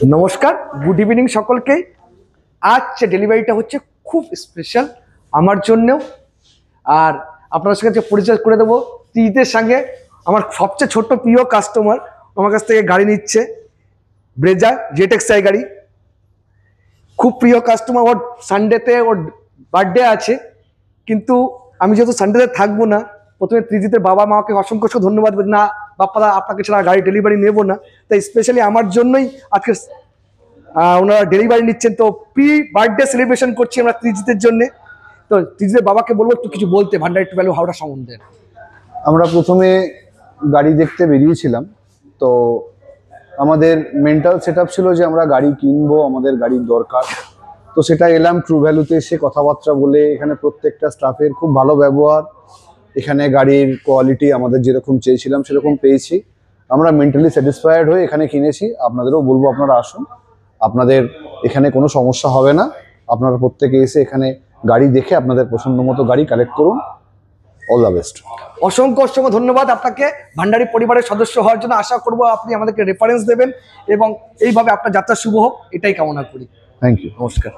নমস্কার, good evening সকলকে। আজ যে ডেলিভারিটা হচ্ছে খুব স্পেশাল আমার জন্যও, আর আপনার সঙ্গে পরিচয় করে দেবো ত্রিজিতের সঙ্গে। আমার সবচেয়ে ছোট্ট প্রিয় কাস্টমার আমার কাছ থেকে গাড়ি নিচ্ছে, ব্রেজা জেটেক্সআই গাড়ি। খুব প্রিয় কাস্টমার। ওর সানডেতে ওর বার্থডে আছে, কিন্তু আমি যেহেতু সানডেতে থাকবো না, প্রথমে ত্রিজিতের বাবা মাকে অসংখ্য ধন্যবাদ। না বাপ্পাদা, আপনাকে ছাড়া গাড়ি ডেলিভারি নেবো না, তাই স্পেশালি আমার জন্যই আজকে ওনারা ডেলিভারি নিচ্ছেন। তো প্রি বার্থডে সেলিব্রেশন করছি আমরা ত্রিজিতের জন্য। তো ত্রিজিতের বাবাকে বলবো একটু কিছু বলতে ভান্ডারি টু ভ্যালু হাওড়া সম্বন্ধে। আমরা প্রথমে গাড়ি দেখতে বেরিয়েছিলাম, তো আমাদের মেন্টাল সেটআপ ছিল যে আমরা গাড়ি কিনবো, আমাদের গাড়ির দরকার। তো সেটা এলাম ট্রু ভ্যালুতে, এসে কথাবার্তা বলে এখানে প্রত্যেকটা স্টাফের খুব ভালো ব্যবহার, এখানে গাড়ির কোয়ালিটি আমাদের যেরকম চেয়েছিলাম সেরকম পেয়েছি। আমরা মেন্টালি স্যাটিসফাইড হয়ে এখানে কিনেছি। আপনাদেরও বলবো আপনারা আসুন, আপনাদের এখানে কোনো সমস্যা হবে না। আপনারা প্রত্যেকে এসে এখানে গাড়ি দেখে আপনাদের পছন্দ মতো গাড়ি কালেক্ট করুন। All the best. অসংখ্য ধন্যবাদ আপনাকে ভান্ডারি পরিবারের সদস্য হওয়ার জন্য। আশা করবো আপনি আমাদেরকে রেফারেন্স দেবেন এবং এইভাবে আপনার যাত্রা শুভ হোক, এটাই কামনা করি। Thank you. নমস্কার।